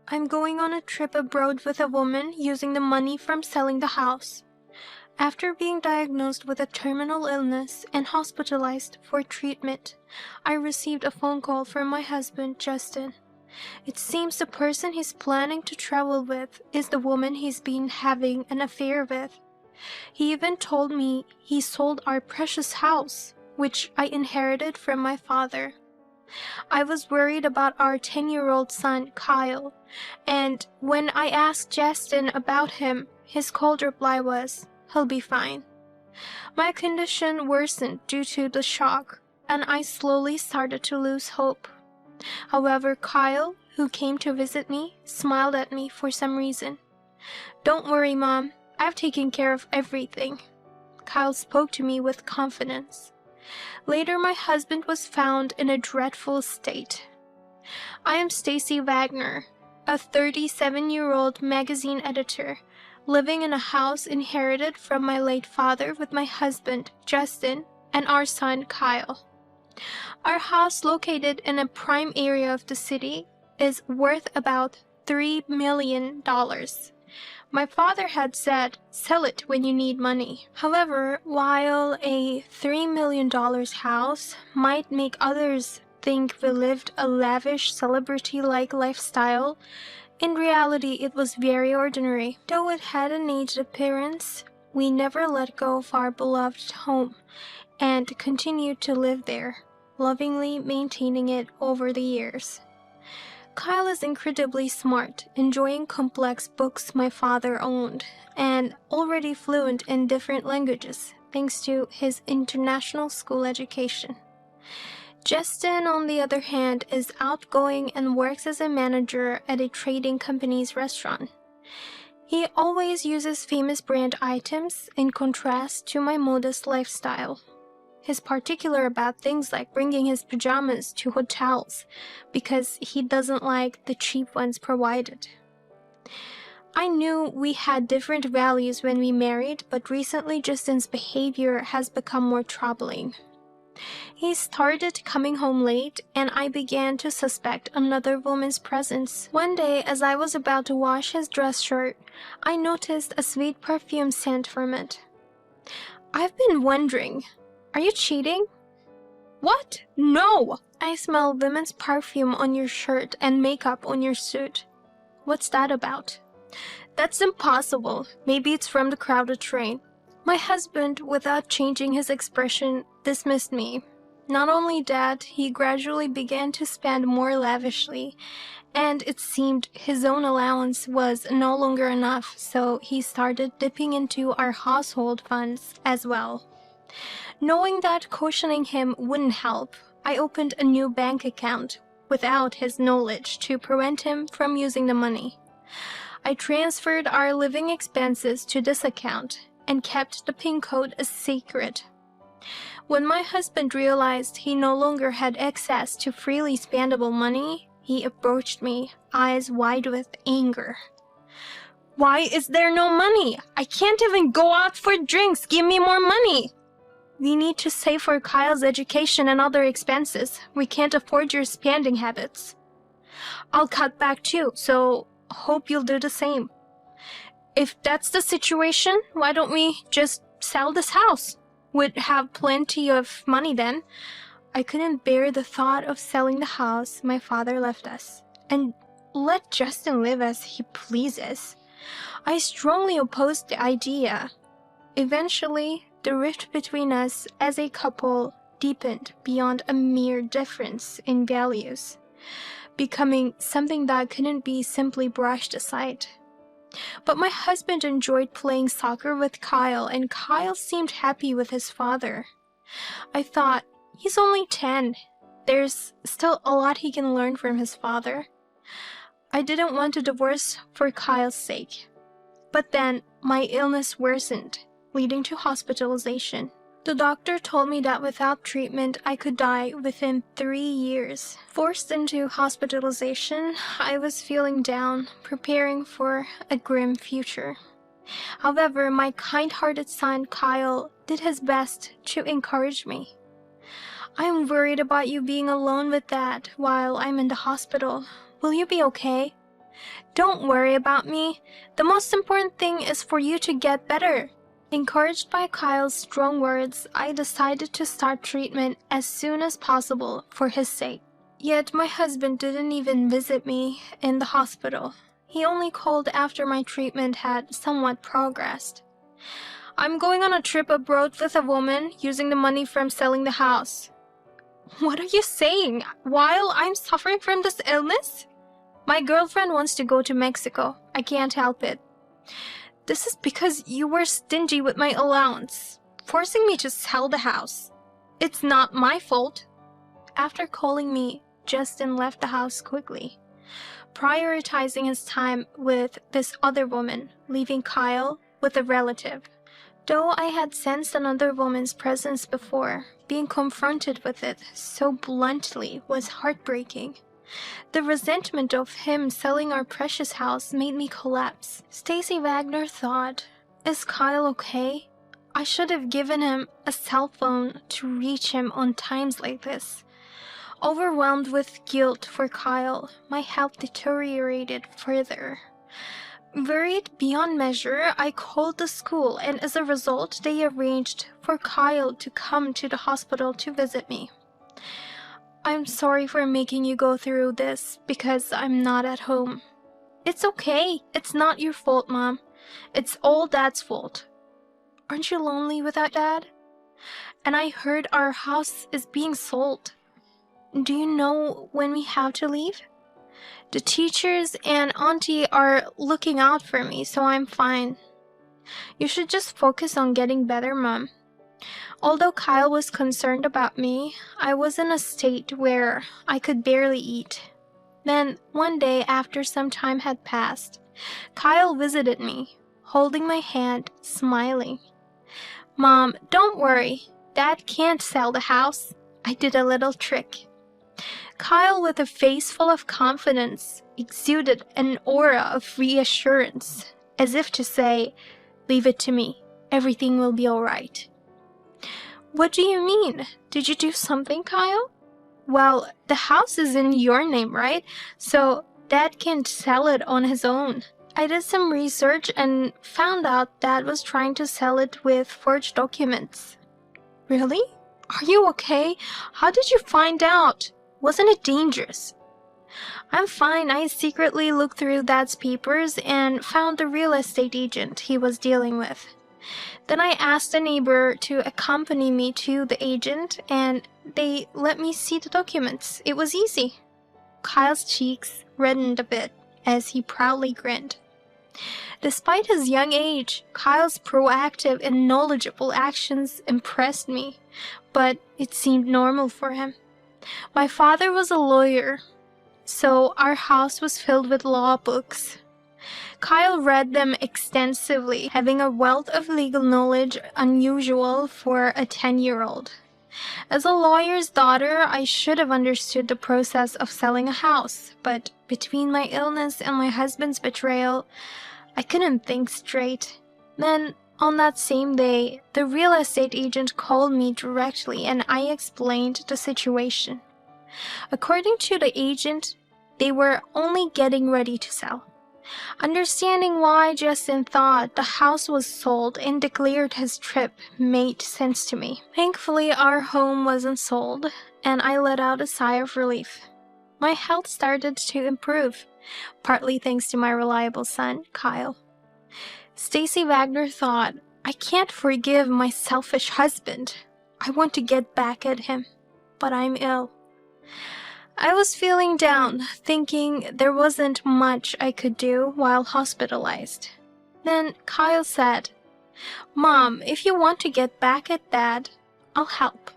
I'm going on a trip abroad with a woman using the money from selling the house. After being diagnosed with a terminal illness and hospitalized for treatment, I received a phone call from my husband, Justin. It seems the person he's planning to travel with is the woman he's been having an affair with. He even told me he sold our precious house, which I inherited from my father. I was worried about our 10-year-old son, Kyle, and when I asked Justin about him, his cold reply was, "He'll be fine." My condition worsened due to the shock, and I slowly started to lose hope. However, Kyle, who came to visit me, smiled at me for some reason. "Don't worry, Mom. I've taken care of everything." Kyle spoke to me with confidence. Later, my husband was found in a dreadful state. I am Stacy Wagner, a 37-year-old magazine editor, living in a house inherited from my late father with my husband, Justin, and our son, Kyle. Our house, located in a prime area of the city, is worth about $3 million. My father had said, "Sell it when you need money." However, while a $3 million house might make others think we lived a lavish, celebrity-like lifestyle, in reality it was very ordinary. Though it had an aged appearance, we never let go of our beloved home and continued to live there, lovingly maintaining it over the years. Kyle is incredibly smart, enjoying complex books my father owned, and already fluent in different languages, thanks to his international school education. Justin, on the other hand, is outgoing and works as a manager at a trading company's restaurant. He always uses famous brand items in contrast to my modest lifestyle. He's particular about things like bringing his pajamas to hotels because he doesn't like the cheap ones provided. I knew we had different values when we married, but recently Justin's behavior has become more troubling. He started coming home late, and I began to suspect another woman's presence. One day, as I was about to wash his dress shirt, I noticed a sweet perfume scent from it. "I've been wondering, are you cheating?" "What? No! I smell women's perfume on your shirt and makeup on your suit." "What's that about?" "That's impossible. Maybe it's from the crowded train." My husband, without changing his expression, dismissed me. Not only that, he gradually began to spend more lavishly, and it seemed his own allowance was no longer enough, so he started dipping into our household funds as well. Knowing that cautioning him wouldn't help, I opened a new bank account without his knowledge to prevent him from using the money. I transferred our living expenses to this account and kept the PIN code a secret. When my husband realized he no longer had access to freely spendable money, he approached me, eyes wide with anger. "Why is there no money? I can't even go out for drinks. Give me more money." "We need to save for Kyle's education and other expenses. We can't afford your spending habits." "I'll cut back too, so hope you'll do the same." "If that's the situation, why don't we just sell this house? We'd have plenty of money then." I couldn't bear the thought of selling the house my father left us and let Justin live as he pleases. I strongly opposed the idea. Eventually, the rift between us as a couple deepened beyond a mere difference in values, becoming something that couldn't be simply brushed aside. But my husband enjoyed playing soccer with Kyle, and Kyle seemed happy with his father. I thought, he's only 10. There's still a lot he can learn from his father. I didn't want a divorce for Kyle's sake. But then, my illness worsened, leading to hospitalization. The doctor told me that without treatment, I could die within 3 years. Forced into hospitalization, I was feeling down, preparing for a grim future. However, my kind-hearted son, Kyle, did his best to encourage me. "I am worried about you being alone with Dad while I'm in the hospital. Will you be okay?" Don't worry about me. The most important thing is for you to get better. Encouraged by Kyle's strong words, I decided to start treatment as soon as possible for his sake. Yet my husband didn't even visit me in the hospital. He only called after my treatment had somewhat progressed. I'm going on a trip abroad with a woman using the money from selling the house. What are you saying? While I'm suffering from this illness? My girlfriend wants to go to Mexico. I can't help it. This is because you were stingy with my allowance, forcing me to sell the house. It's not my fault. After calling me, Justin left the house quickly, prioritizing his time with this other woman, leaving Kyle with a relative. Though I had sensed another woman's presence before, being confronted with it so bluntly was heartbreaking. The resentment of him selling our precious house made me collapse. Stacy Wagner thought, "Is Kyle okay? I should have given him a cell phone to reach him on times like this." Overwhelmed with guilt for Kyle, my health deteriorated further. Worried beyond measure, I called the school, and as a result, they arranged for Kyle to come to the hospital to visit me. I'm sorry for making you go through this because I'm not at home. It's okay. It's not your fault, Mom. It's all Dad's fault. Aren't you lonely without Dad? And I heard our house is being sold. Do you know when we have to leave? The teachers and Auntie are looking out for me, so I'm fine. You should just focus on getting better, Mom. Although Kyle was concerned about me, I was in a state where I could barely eat. Then, one day after some time had passed, Kyle visited me, holding my hand, smiling. "Mom, don't worry. Dad can't sell the house. I did a little trick." Kyle, with a face full of confidence, exuded an aura of reassurance, as if to say, "Leave it to me. Everything will be all right." What do you mean? Did you do something, Kyle? Well, the house is in your name, right? So Dad can't sell it on his own. I did some research and found out Dad was trying to sell it with forged documents. Really? Are you okay? How did you find out? Wasn't it dangerous? I'm fine. I secretly looked through Dad's papers and found the real estate agent he was dealing with. Then I asked a neighbor to accompany me to the agent, and they let me see the documents. It was easy. Kyle's cheeks reddened a bit as he proudly grinned. Despite his young age, Kyle's proactive and knowledgeable actions impressed me, but it seemed normal for him. My father was a lawyer, so our house was filled with law books. Kyle read them extensively, having a wealth of legal knowledge unusual for a 10-year-old. As a lawyer's daughter, I should have understood the process of selling a house, but between my illness and my husband's betrayal, I couldn't think straight. Then, on that same day, the real estate agent called me directly and I explained the situation. According to the agent, they were only getting ready to sell. Understanding why Justin thought the house was sold and declared his trip made sense to me. Thankfully, our home wasn't sold, and I let out a sigh of relief. My health started to improve, partly thanks to my reliable son, Kyle. Stacy Wagner thought, "I can't forgive my selfish husband. I want to get back at him, but I'm ill." I was feeling down, thinking there wasn't much I could do while hospitalized. Then Kyle said, "Mom, if you want to get back at Dad, I'll help."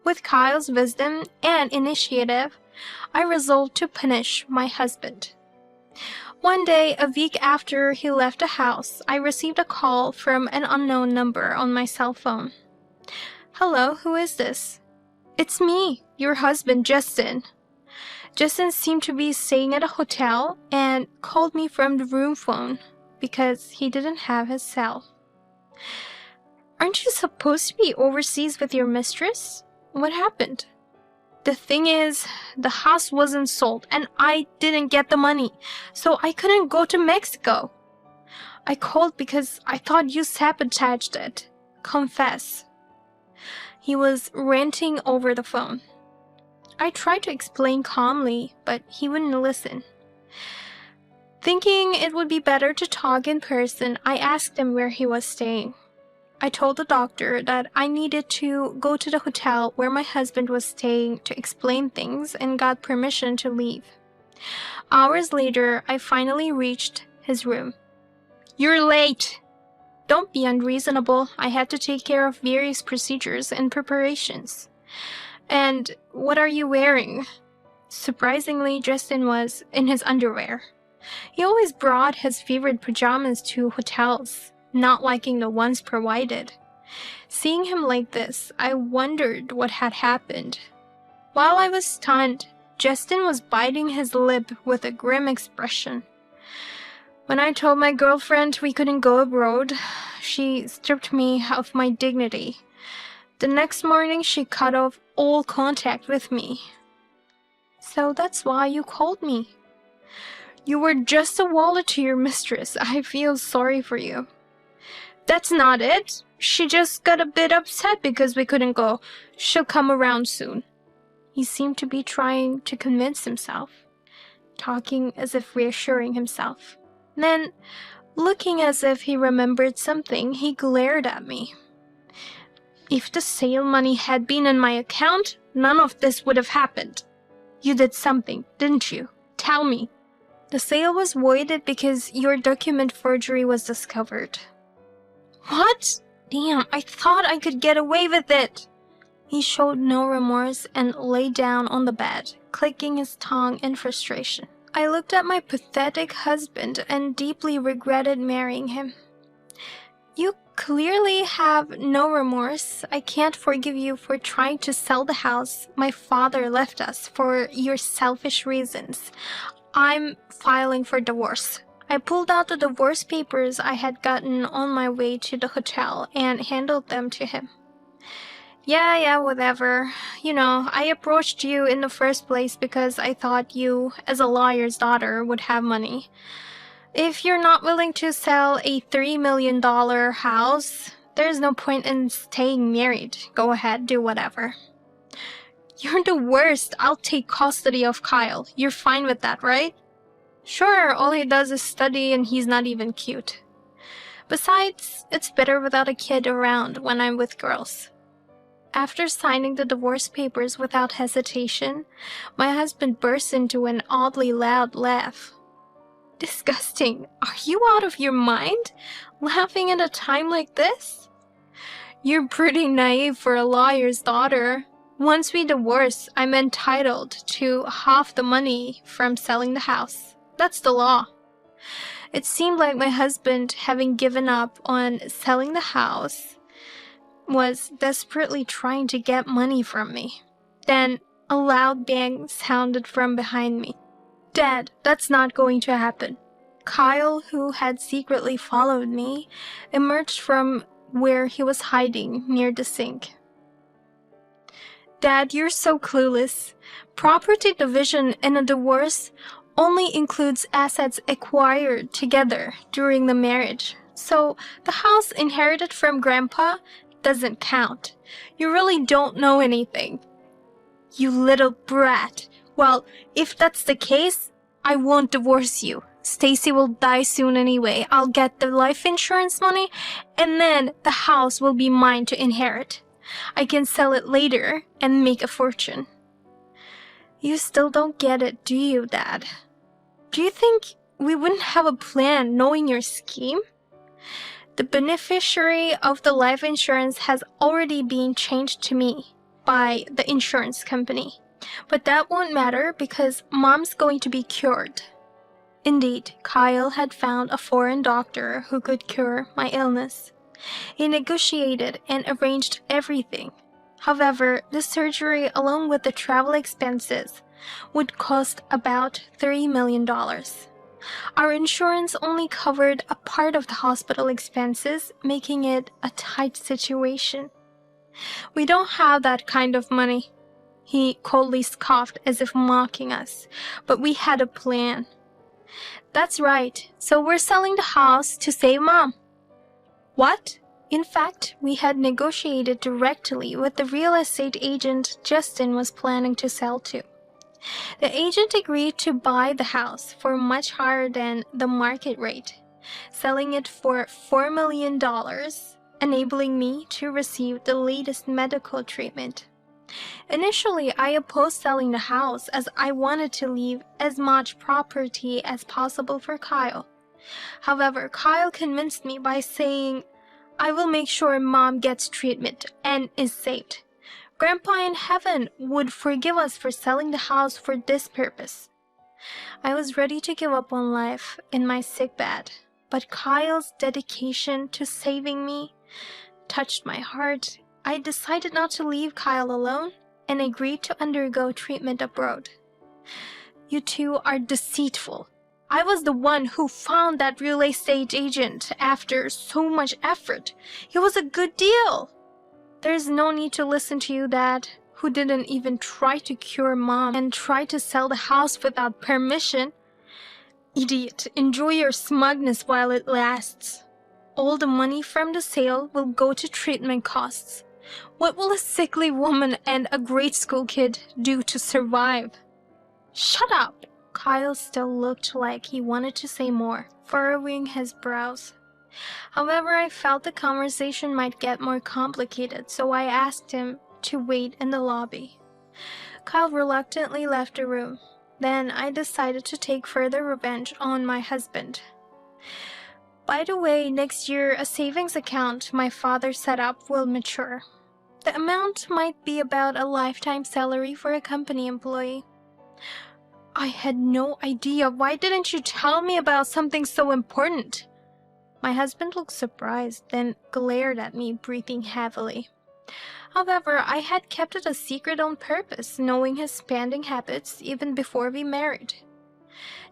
With Kyle's wisdom and initiative, I resolved to punish my husband. One day, a week after he left the house, I received a call from an unknown number on my cell phone. "Hello, who is this?" "It's me, your husband, Justin." Justin seemed to be staying at a hotel and called me from the room phone because he didn't have his cell. "Aren't you supposed to be overseas with your mistress? What happened?" The thing is, the house wasn't sold and I didn't get the money, so I couldn't go to Mexico. I called because I thought you sabotaged it. Confess. He was ranting over the phone. I tried to explain calmly, but he wouldn't listen. Thinking it would be better to talk in person, I asked him where he was staying. I told the doctor that I needed to go to the hotel where my husband was staying to explain things and got permission to leave. Hours later, I finally reached his room. "You're late!" "Don't be unreasonable. I had to take care of various procedures and preparations." "And what are you wearing?" Surprisingly, Justin was in his underwear. He always brought his favorite pajamas to hotels, not liking the ones provided. Seeing him like this, I wondered what had happened. While I was stunned, Justin was biting his lip with a grim expression. When I told my girlfriend we couldn't go abroad, she stripped me of my dignity. The next morning, she cut off all contact with me. "So that's why you called me." "You were just a wallet to your mistress. I feel sorry for you." "That's not it. She just got a bit upset because we couldn't go. She'll come around soon." He seemed to be trying to convince himself, talking as if reassuring himself. Then, looking as if he remembered something, he glared at me. "If the sale money had been in my account, none of this would have happened. You did something, didn't you? Tell me." "The sale was voided because your document forgery was discovered." "What? Damn, I thought I could get away with it." He showed no remorse and lay down on the bed, clicking his tongue in frustration. I looked at my pathetic husband and deeply regretted marrying him. "You clearly have no remorse. I can't forgive you for trying to sell the house my father left us for your selfish reasons. I'm filing for divorce." I pulled out the divorce papers I had gotten on my way to the hotel and handed them to him. Yeah, whatever. You know, I approached you in the first place because I thought you, as a lawyer's daughter, would have money. If you're not willing to sell a $3 million house, there's no point in staying married. Go ahead, do whatever." "You're the worst. I'll take custody of Kyle. You're fine with that, right?" "Sure, all he does is study and he's not even cute. Besides, it's better without a kid around when I'm with girls." After signing the divorce papers without hesitation, my husband burst into an oddly loud laugh. "Disgusting. Are you out of your mind? Laughing at a time like this?" "You're pretty naive for a lawyer's daughter. Once we divorce, I'm entitled to half the money from selling the house. That's the law." It seemed like my husband, having given up on selling the house, was desperately trying to get money from me. Then a loud bang sounded from behind me. "Dad, that's not going to happen." Kyle, who had secretly followed me, emerged from where he was hiding near the sink. "Dad, you're so clueless. Property division in a divorce only includes assets acquired together during the marriage. So the house inherited from Grandpa doesn't count. You really don't know anything." "You little brat. Well, if that's the case, I won't divorce you. Stacy will die soon anyway. I'll get the life insurance money, and then the house will be mine to inherit. I can sell it later and make a fortune." "You still don't get it, do you, Dad? Do you think we wouldn't have a plan knowing your scheme? The beneficiary of the life insurance has already been changed to me by the insurance company. But that won't matter because Mom's going to be cured." Indeed, Kyle had found a foreign doctor who could cure my illness. He negotiated and arranged everything. However, the surgery, along with the travel expenses, would cost about $3 million. Our insurance only covered a part of the hospital expenses, making it a tight situation. "We don't have that kind of money." He coldly scoffed as if mocking us, but we had a plan. That's right, so we're selling the house to save Mom. What? In fact, we had negotiated directly with the real estate agent Justin was planning to sell to. The agent agreed to buy the house for much higher than the market rate, selling it for $4 million, enabling me to receive the latest medical treatment. Initially, I opposed selling the house as I wanted to leave as much property as possible for Kyle. However, Kyle convinced me by saying, I will make sure Mom gets treatment and is saved. Grandpa in heaven would forgive us for selling the house for this purpose. I was ready to give up on life in my sickbed, but Kyle's dedication to saving me touched my heart. I decided not to leave Kyle alone and agreed to undergo treatment abroad. You two are deceitful. I was the one who found that real estate agent after so much effort. It was a good deal. There's no need to listen to you, Dad, who didn't even try to cure Mom and try to sell the house without permission. Idiot, enjoy your smugness while it lasts. All the money from the sale will go to treatment costs. What will a sickly woman and a grade school kid do to survive? Shut up! Kyle still looked like he wanted to say more, furrowing his brows. However, I felt the conversation might get more complicated, so I asked him to wait in the lobby. Kyle reluctantly left the room. Then I decided to take further revenge on my husband. By the way, next year a savings account my father set up will mature. The amount might be about a lifetime salary for a company employee. I had no idea. Why didn't you tell me about something so important? My husband looked surprised, then glared at me, breathing heavily. However, I had kept it a secret on purpose, knowing his spending habits even before we married.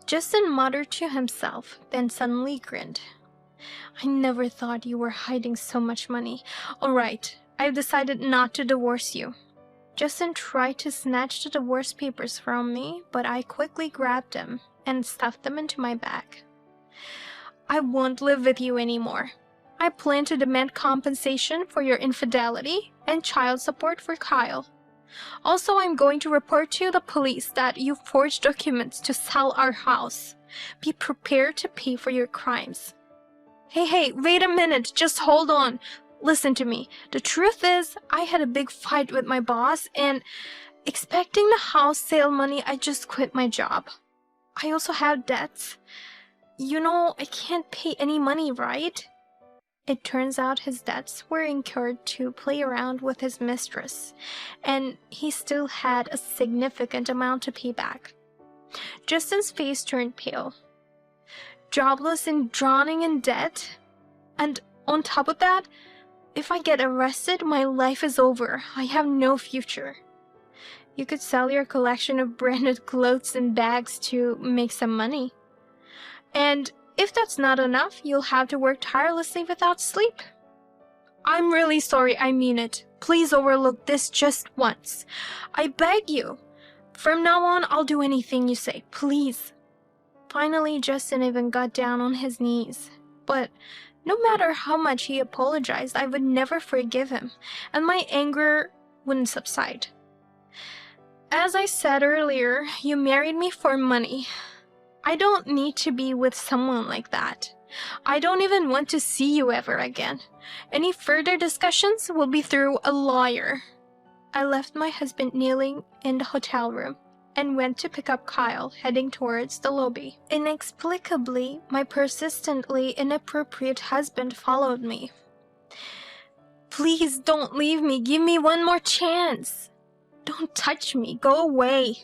Justin muttered to himself, then suddenly grinned. I never thought you were hiding so much money. All right, I've decided not to divorce you. Justin tried to snatch the divorce papers from me, but I quickly grabbed them and stuffed them into my bag. I won't live with you anymore. I plan to demand compensation for your infidelity and child support for Kyle. Also, I'm going to report to the police that you forged documents to sell our house. Be prepared to pay for your crimes. Hey, wait a minute. Just hold on. Listen to me. The truth is, I had a big fight with my boss, and expecting the house sale money, I just quit my job. I also have debts. You know, I can't pay any money, right? It turns out his debts were incurred to play around with his mistress, and he still had a significant amount to pay back. Justin's face turned pale. Jobless and drowning in debt? And on top of that, if I get arrested, my life is over. I have no future. You could sell your collection of branded clothes and bags to make some money. And if that's not enough, you'll have to work tirelessly without sleep. I'm really sorry, I mean it. Please overlook this just once. I beg you. From now on, I'll do anything you say, please. Finally, Justin even got down on his knees. But no matter how much he apologized, I would never forgive him, and my anger wouldn't subside. As I said earlier, you married me for money. I don't need to be with someone like that. I don't even want to see you ever again. Any further discussions will be through a lawyer. I left my husband kneeling in the hotel room and went to pick up Kyle, heading towards the lobby. Inexplicably, my persistently inappropriate husband followed me. Please don't leave me. Give me one more chance. Don't touch me. Go away.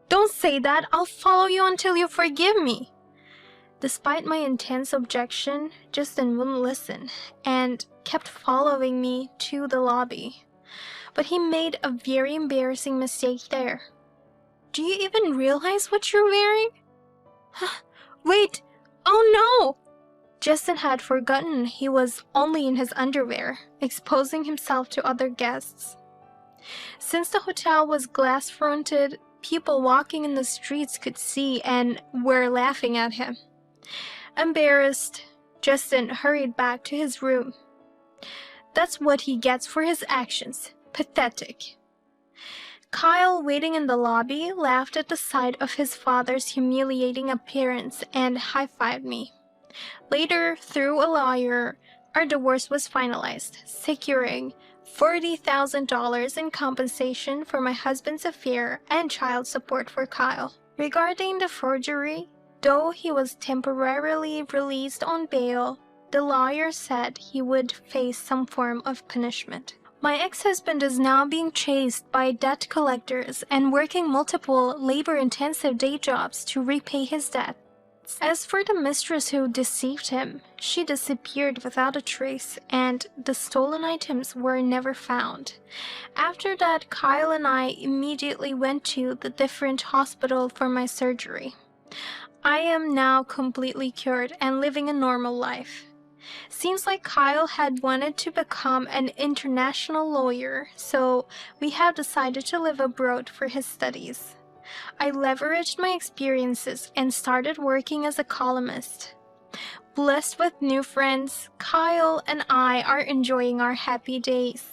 Don't say that. I'll follow you until you forgive me. Despite my intense objection, Justin wouldn't listen and kept following me to the lobby. But he made a very embarrassing mistake there. Do you even realize what you're wearing? Wait! Oh no! Justin had forgotten he was only in his underwear, exposing himself to other guests. Since the hotel was glass-fronted, people walking in the streets could see and were laughing at him. Embarrassed, Justin hurried back to his room. That's what he gets for his actions. Pathetic. Kyle, waiting in the lobby, laughed at the sight of his father's humiliating appearance and high-fived me. Later, through a lawyer, our divorce was finalized, securing $40,000 in compensation for my husband's affair and child support for Kyle. Regarding the forgery, though he was temporarily released on bail, the lawyer said he would face some form of punishment. My ex-husband is now being chased by debt collectors and working multiple labor-intensive day jobs to repay his debt. As for the mistress who deceived him, she disappeared without a trace, and the stolen items were never found. After that, Kyle and I immediately went to the different hospital for my surgery. I am now completely cured and living a normal life. Seems like Kyle had wanted to become an international lawyer, so we have decided to live abroad for his studies. I leveraged my experiences and started working as a columnist. Blessed with new friends, Kyle and I are enjoying our happy days.